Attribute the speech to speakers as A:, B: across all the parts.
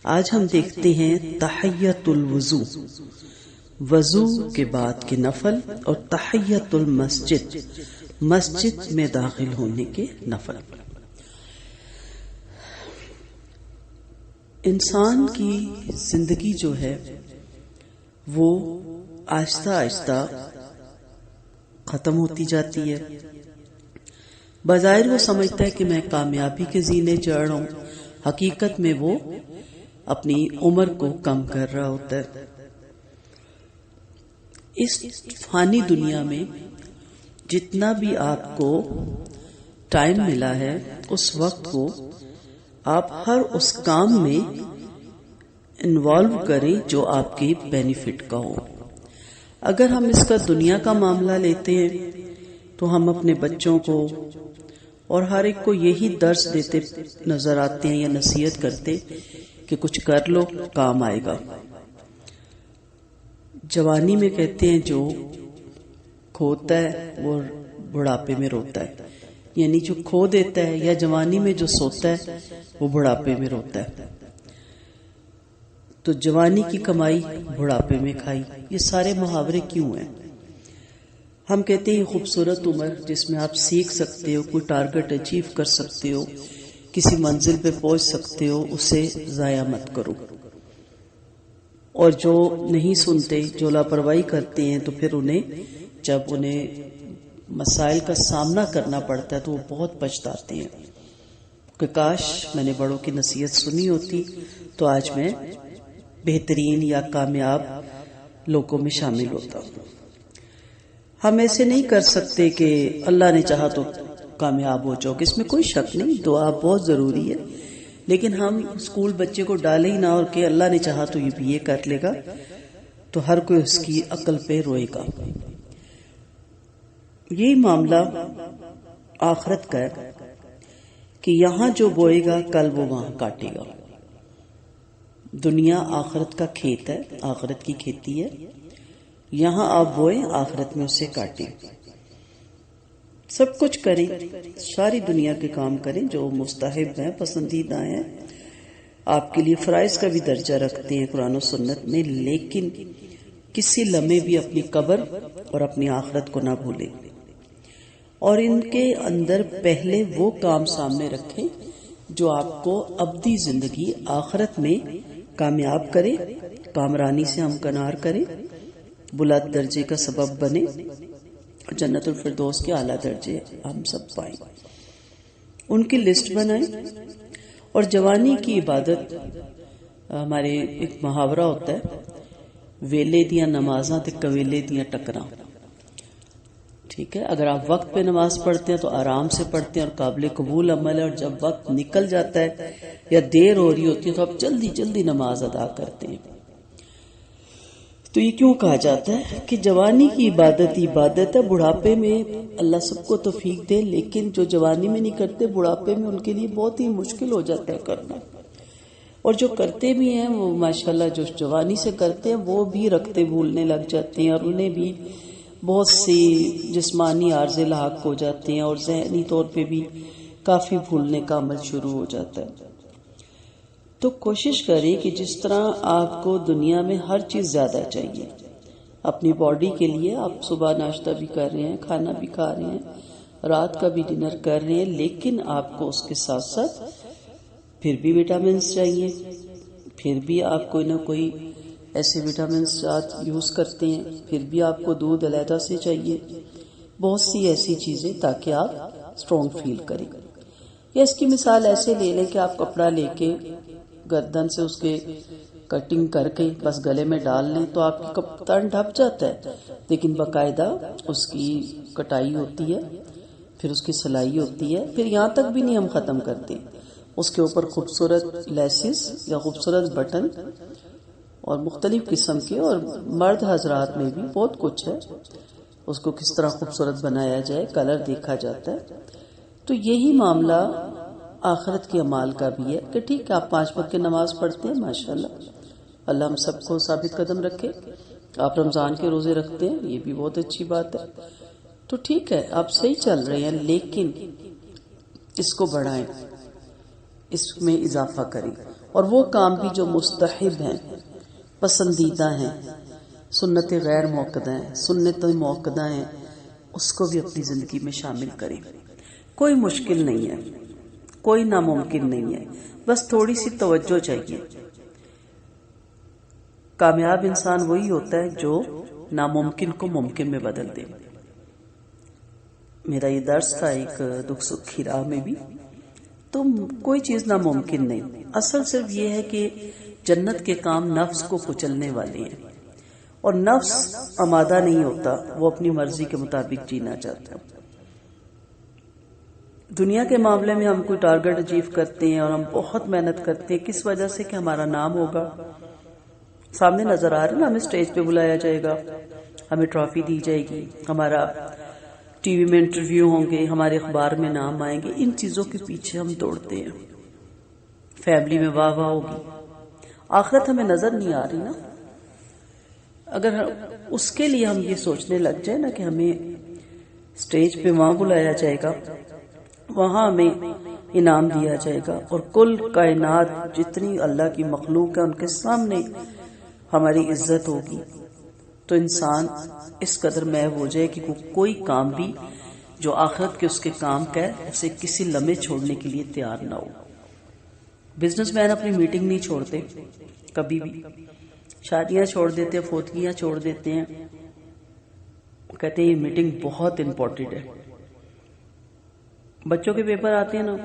A: آج ہم دیکھتے ہیں تحیۃ الوضو، وضو کے بعد کے نفل، اور تحیۃ المسجد، مسجد میں داخل ہونے کے نفل۔ انسان کی زندگی جو ہے وہ آہستہ آہستہ ختم ہوتی جاتی ہے۔ بظاہر وہ سمجھتا ہے کہ میں کامیابی کے زینے چڑھ رہا ہوں، حقیقت میں وہ اپنی عمر کو کم کر رہا ہوتا ہے۔ اس فانی دنیا میں جتنا بھی آپ کو ٹائم ملا ہے، اس وقت کو آپ ہر اس کام میں انوالو کریں جو آپ کے بینیفٹ کا ہو۔ اگر ہم اس کا دنیا کا معاملہ لیتے ہیں تو ہم اپنے بچوں کو اور ہر ایک کو یہی درس دیتے نظر آتے ہیں یا نصیحت کرتے کہ کچھ کر لو، کام آئے گا۔ جوانی میں کہتے ہیں جو کھوتا ہے وہ بڑھاپے میں روتا ہے، یعنی جو کھو دیتا ہے، یا جوانی میں جو سوتا ہے وہ بڑھاپے میں روتا ہے۔ تو جوانی کی کمائی بڑھاپے میں کھائی، یہ سارے محاورے کیوں ہیں؟ ہم کہتے ہیں خوبصورت عمر جس میں آپ سیکھ سکتے ہو، کوئی ٹارگٹ اچیو کر سکتے ہو، کسی منزل پہ پہنچ سکتے ہو، اسے ضائع مت کرو۔ اور جو نہیں سنتے، جو لاپرواہی کرتے ہیں، تو پھر جب انہیں مسائل کا سامنا کرنا پڑتا ہے تو وہ بہت پچھتاتے ہیں کہ کاش میں نے بڑوں کی نصیحت سنی ہوتی تو آج میں بہترین یا کامیاب لوگوں میں شامل ہوتا۔ ہم ایسے نہیں کر سکتے کہ اللہ نے چاہا تو کامیاب ہو جاؤ، اس میں کوئی شک نہیں، دعا بہت ضروری ہے، لیکن ہم اسکول بچے کو ڈالے ہی نہ اور کہ اللہ نے چاہا تو یہ بھی یہ کر لے گا، تو ہر کوئی اس کی عقل پہ روئے گا۔ یہی معاملہ آخرت کا ہے کہ یہاں جو بوئے گا کل وہ وہاں کاٹے گا۔ دنیا آخرت کا کھیت ہے، آخرت کی کھیتی ہے، یہاں آپ بوئیں، آخرت میں اسے کاٹیں۔ سب کچھ کریں، ساری دنیا کے کام کریں جو مستحب ہیں، پسندیدہ ہیں، آپ کے لیے فرائض کا بھی درجہ رکھتے ہیں قرآن و سنت میں، لیکن کسی لمحے بھی اپنی قبر اور اپنی آخرت کو نہ بھولیں، اور ان کے اندر پہلے وہ کام سامنے رکھیں جو آپ کو ابدی زندگی آخرت میں کامیاب کرے، کامرانی سے ہمکنار کرے، بلند درجے کا سبب بنے، جنت الفردوس کے اعلیٰ درجے ہم سب پائیں۔ ان کی لسٹ بنائیں۔ اور جوانی کی عبادت، ہمارے ایک محاورہ ہوتا ہے، ویلے دیاں نمازاں تے کویلے دیاں ٹکراں۔ ٹھیک ہے، اگر آپ وقت پہ نماز پڑھتے ہیں تو آرام سے پڑھتے ہیں اور قابل قبول عمل ہے، اور جب وقت نکل جاتا ہے یا دیر ہو رہی ہوتی ہے تو آپ جلدی جلدی نماز ادا کرتے ہیں۔ تو یہ کیوں کہا جاتا ہے کہ جوانی کی عبادت ہے، بڑھاپے میں اللہ سب کو توفیق دے، لیکن جو جوانی میں نہیں کرتے بڑھاپے میں ان کے لیے بہت ہی مشکل ہو جاتا ہے کرنا۔ اور جو کرتے بھی ہیں وہ ماشاءاللہ جو جوانی سے کرتے ہیں وہ بھی رکھتے بھولنے لگ جاتے ہیں، اور انہیں بھی بہت سی جسمانی عارضے لاحق ہو جاتے ہیں، اور ذہنی طور پہ بھی کافی بھولنے کا عمل شروع ہو جاتا ہے۔ تو کوشش کریں کہ جس طرح آپ کو دنیا میں ہر چیز زیادہ چاہیے، اپنی باڈی کے لیے آپ صبح ناشتہ بھی کر رہے ہیں، کھانا بھی کھا رہے ہیں، رات کا بھی ڈنر کر رہے ہیں، لیکن آپ کو اس کے ساتھ ساتھ پھر بھی وٹامنس چاہیے، پھر بھی آپ کوئی نہ کوئی ایسے وٹامنس یوز کرتے ہیں، پھر بھی آپ کو دودھ علیحدہ سے چاہیے، بہت سی ایسی چیزیں تاکہ آپ اسٹرانگ فیل کریں۔ یا اس کی مثال ایسے لے لیں کہ آپ کپڑا لے کے گردن سے اس کے کٹنگ کر کے بس گلے میں ڈال لیں تو آپ کی تن ڈھپ جاتا ہے، لیکن باقاعدہ اس کی کٹائی ہوتی ہے، پھر اس کی سلائی ہوتی ہے، پھر یہاں تک بھی نہیں ہم ختم کرتے، اس کے اوپر خوبصورت لیسز یا خوبصورت بٹن اور مختلف قسم کے، اور مرد حضرات میں بھی بہت کچھ ہے، اس کو کس طرح خوبصورت بنایا جائے، کلر دیکھا جاتا ہے۔ تو یہی معاملہ آخرت کے اعمال کا بھی ہے کہ ٹھیک ہے آپ 5 وقت کی نماز پڑھتے ہیں، ماشاءاللہ، اللہ ہم سب کو ثابت قدم رکھے، آپ رمضان کے روزے رکھتے ہیں، یہ بھی بہت اچھی بات ہے، تو ٹھیک ہے آپ صحیح چل رہے ہیں، لیکن اس کو بڑھائیں، اس میں اضافہ کریں، اور وہ کام بھی جو مستحب ہیں، پسندیدہ ہیں، سنت غیر موقدہ ہیں، سنت موقدہ ہیں، اس کو بھی اپنی زندگی میں شامل کریں۔ کوئی مشکل نہیں ہے، کوئی ناممکن نہیں ہے، بس تھوڑی سی توجہ چاہیے۔ کامیاب انسان وہی ہوتا ہے جو ناممکن کو ممکن میں بدل دے۔ میرا یہ درس تھا ایک دکھ سکھ کی راہ میں بھی، تو کوئی چیز ناممکن نہیں، اصل صرف یہ ہے کہ جنت کے کام نفس کو کچلنے والے ہیں، اور نفس آمادہ نہیں ہوتا، وہ اپنی مرضی کے مطابق جینا چاہتا ہے۔ دنیا کے معاملے میں ہم کوئی ٹارگٹ اچیو کرتے ہیں اور ہم بہت محنت کرتے ہیں، کس وجہ سے؟ کہ ہمارا نام ہوگا، سامنے نظر آ رہا ہے نا، ہمیں سٹیج پہ بلایا جائے گا، ہمیں ٹرافی دی جائے گی، ہمارا ٹی وی میں انٹرویو ہوں گے، ہمارے اخبار میں نام آئیں گے، ان چیزوں کے پیچھے ہم دوڑتے ہیں، فیملی میں واہ واہ ہوگی، آخرت ہمیں نظر نہیں آ رہی نا۔ اگر اس کے لیے ہم یہ سوچنے لگ جائے نا کہ ہمیں سٹیج پہ وہاں بلایا جائے گا، وہاں ہمیں انعام دیا جائے گا، اور کل کائنات جتنی اللہ کی مخلوق ہے ان کے سامنے ہماری عزت ہوگی، تو انسان اس قدر محو ہو جائے کہ کوئی کام بھی جو آخرت کے اس کے کام کا ہے اسے کسی لمحے چھوڑنے کے لیے تیار نہ ہو۔ بزنس مین اپنی میٹنگ نہیں چھوڑتے کبھی بھی، شادیاں چھوڑ دیتے ہیں، فوتگیاں چھوڑ دیتے ہیں، کہتے ہیں یہ میٹنگ بہت امپورٹنٹ ہے۔ بچوں کے پیپر آتے ہیں نا،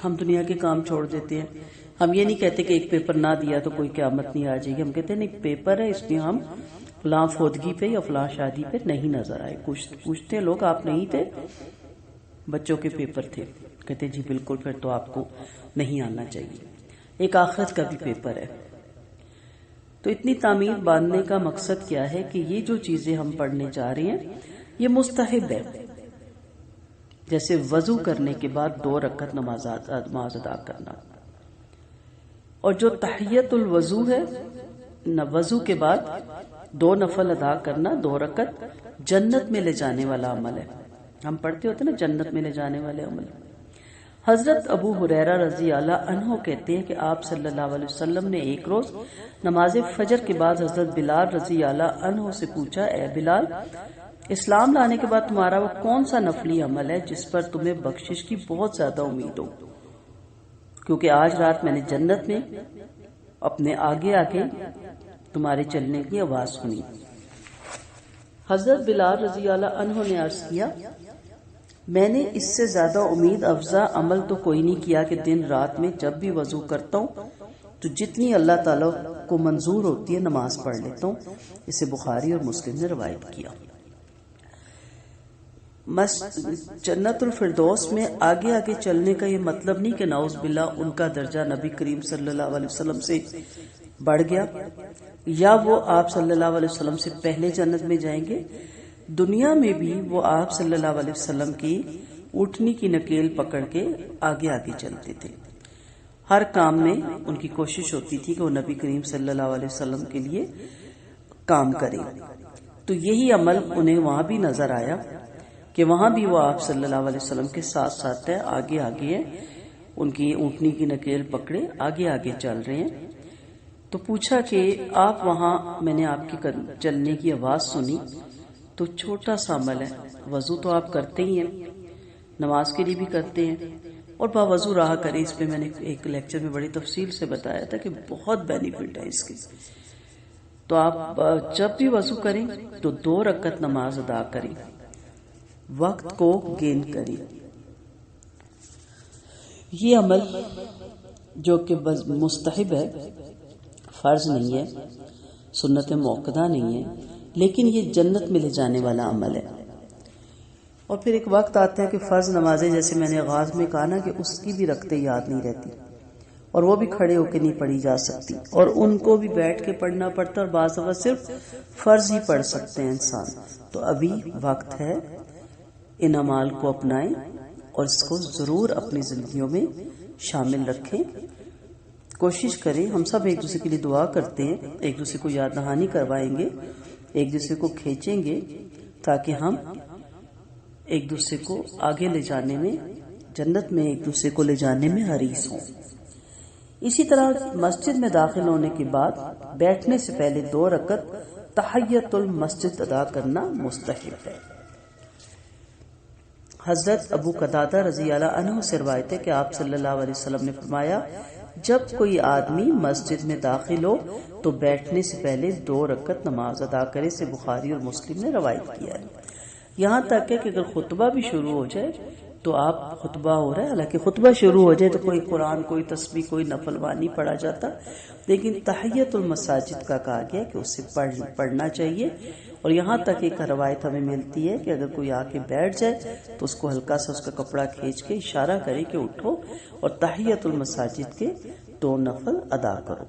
A: ہم دنیا کے کام چھوڑ دیتے ہیں، ہم یہ نہیں کہتے کہ ایک پیپر نہ دیا تو کوئی قیامت نہیں آ جائے گی، ہم کہتے ہیں ایک پیپر ہے، اس میں ہم فلاں فوتگی پہ یا فلاں شادی پہ نہیں نظر آئے، پوچھتے ہیں لوگ آپ نہیں تھے؟ بچوں کے پیپر تھے، کہتے جی بالکل، پھر تو آپ کو نہیں آنا چاہیے۔ ایک آخرت کا بھی پیپر ہے۔ تو اتنی تعمیر باندھنے کا مقصد کیا ہے کہ یہ جو چیزیں ہم پڑھنے جا رہے ہیں یہ مستحب ہے، جیسے وضو کرنے کے بعد 2 رکعت نماز ادا کرنا، اور جو تحیت الوضو ہے، وضو کے بعد 2 نفل ادا کرنا، 2 رکعت، جنت میں لے جانے والا عمل ہے۔ ہم پڑھتے ہوتے نا جنت میں لے جانے والے عمل۔ حضرت ابو ہریرہ رضی اللہ عنہ کہتے ہیں کہ آپ صلی اللہ علیہ وسلم نے ایک روز نماز فجر کے بعد حضرت بلال رضی اللہ عنہ سے پوچھا، اے بلال، اسلام لانے کے بعد تمہارا وہ کون سا نفلی عمل ہے جس پر تمہیں بخشش کی بہت زیادہ امید ہو؟ کیونکہ آج رات میں نے جنت میں اپنے آگے آگے تمہارے چلنے کی آواز سنی۔ حضرت بلال رضی اللہ عنہ نے عرض کیا، میں نے اس سے زیادہ امید افزا عمل تو کوئی نہیں کیا کہ دن رات میں جب بھی وضو کرتا ہوں تو جتنی اللہ تعالیٰ کو منظور ہوتی ہے نماز پڑھ لیتا ہوں۔ اسے بخاری اور مسلم نے روایت کیا۔ جنت الفردوس میں آگے آگے چلنے کا یہ مطلب نہیں کہ نعوذ باللہ ان کا درجہ نبی کریم صلی اللہ علیہ وسلم سے بڑھ گیا، یا وہ آپ صلی اللہ علیہ وسلم سے پہلے جنت میں جائیں گے۔ دنیا میں بھی وہ آپ صلی اللہ علیہ وسلم کی اٹھنی کی نکیل پکڑ کے آگے آگے چلتے تھے۔ ہر کام میں ان کی کوشش ہوتی تھی کہ وہ نبی کریم صلی اللہ علیہ وسلم کے لیے کام کریں، تو یہی عمل انہیں وہاں بھی نظر آیا کہ وہاں بھی وہ آپ صلی اللہ علیہ وسلم کے ساتھ ساتھ ہے، آگے آگے ہیں، ان کی اونٹنی کی نکیل پکڑے آگے آگے چل رہے ہیں۔ تو پوچھا کہ آپ وہاں، میں نے آپ کی چلنے کی آواز سنی، تو چھوٹا سا عمل ہے، وضو تو آپ کرتے ہی ہیں، نماز کے لیے بھی کرتے ہیں، اور باوضو رہا کریں۔ اس پہ میں نے ایک لیکچر میں بڑی تفصیل سے بتایا تھا کہ بہت بینیفٹ ہے اس کے۔ تو آپ جب بھی وضو کریں تو 2 رکعت نماز ادا کریں، وقت کو گین کریں۔ یہ عمل جو کہ مستحب ہے، فرض نہیں ہے، سنت موقدہ نہیں ہے، لیکن یہ جنت میں لے جانے والا عمل ہے۔ اور پھر ایک وقت آتا ہے کہ فرض نمازیں، جیسے میں نے آغاز میں کہا نا کہ اس کی بھی رکعتیں یاد نہیں رہتی، اور وہ بھی کھڑے ہو کے نہیں پڑھی جا سکتی، اور ان کو بھی بیٹھ کے پڑھنا پڑتا، اور بعض دفعہ صرف فرض ہی پڑھ سکتے ہیں انسان۔ تو ابھی وقت ہے، ان اعمال کو اپنائیں اور اس کو ضرور اپنی زندگیوں میں شامل رکھیں۔ کوشش کریں، ہم سب ایک دوسرے کے لیے دعا کرتے ہیں، ایک دوسرے کو یاد دہانی کروائیں گے، ایک دوسرے کو کھینچیں گے، تاکہ ہم ایک دوسرے کو آگے لے جانے میں، جنت میں ایک دوسرے کو لے جانے میں حریص ہوں۔ اسی طرح مسجد میں داخل ہونے کے بعد بیٹھنے سے پہلے 2 رکعت تحیت المسجد ادا کرنا مستحب ہے۔ حضرت ابو قتادہ رضی اللہ عنہ سے روایت ہے کہ آپ صلی اللہ علیہ وسلم نے فرمایا جب کوئی آدمی مسجد میں داخل ہو تو بیٹھنے سے پہلے 2 رکعت نماز ادا کرے، سے بخاری اور مسلم نے روایت کیا ہے۔ یہاں تک ہے کہ اگر خطبہ بھی شروع ہو جائے تو آپ خطبہ ہو رہا ہے، حالانکہ خطبہ شروع ہو جائے تو کوئی قرآن، کوئی تسبیح، کوئی نفل وانی پڑھا جاتا، لیکن تحیت المساجد کا کہا گیا کہ اسے پڑھنا چاہیے۔ اور یہاں تک ایک روایت ہمیں ملتی ہے کہ اگر کوئی آ کے بیٹھ جائے تو اس کو ہلکا سا اس کا کپڑا کھینچ کے اشارہ کرے کہ اٹھو اور تحیت المساجد کے 2 نفل ادا کرو۔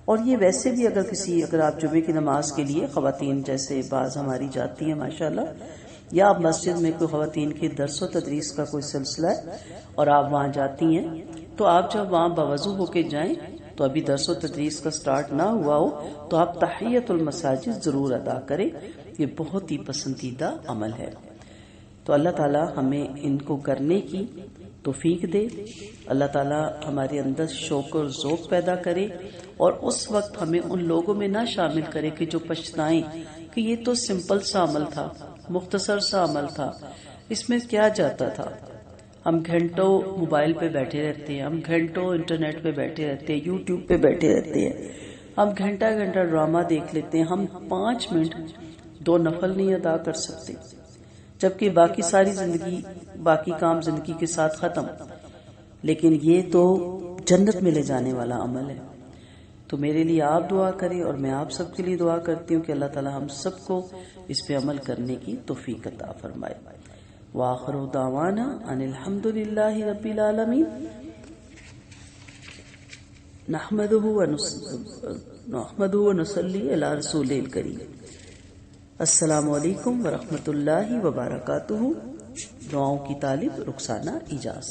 A: اور یہ ویسے بھی اگر آپ جمعے کی نماز کے لیے خواتین جیسے بعض ہماری جاتی ہیں ماشاءاللہ، یا آپ مسجد میں کوئی خواتین کی درس و تدریس کا کوئی سلسلہ ہے اور آپ وہاں جاتی ہیں، تو آپ جب وہاں باوضو ہو کے جائیں تو ابھی درس و تدریس کا سٹارٹ نہ ہوا ہو تو آپ تحیت المساجد ضرور ادا کریں، یہ بہت ہی پسندیدہ عمل ہے۔ تو اللہ تعالی ہمیں ان کو کرنے کی توفیق دے، اللہ تعالی ہمارے اندر شوق اور ذوق پیدا کرے، اور اس وقت ہمیں ان لوگوں میں نہ شامل کرے کہ جو پچھتائیں کہ یہ تو سمپل سا عمل تھا، مختصر سا عمل تھا، اس میں کیا جاتا تھا۔ ہم گھنٹوں موبائل پہ بیٹھے رہتے ہیں، ہم گھنٹوں انٹرنیٹ پہ بیٹھے رہتے ہیں، یوٹیوب پہ بیٹھے رہتے ہیں، ہم گھنٹہ گھنٹہ ڈرامہ دیکھ لیتے ہیں، ہم 5 منٹ 2 نفل نہیں ادا کر سکتے، جبکہ باقی ساری زندگی، باقی کام زندگی کے ساتھ ختم۔ لیکن یہ تو جنت میں لے جانے والا عمل ہے۔ تو میرے لیے آپ دعا کریں اور میں آپ سب کے لیے دعا کرتی ہوں کہ اللہ تعالی ہم سب کو اس پہ عمل کرنے کی توفیق عطا فرمائے۔ وآخر دعوانا ان الحمد للہ رب العالمین، نحمده ونصلی علی رسول الکریم۔ السلام علیکم ورحمۃ اللہ وبرکاتہ۔ دعاؤں کی طالب رخسانہ اجاز۔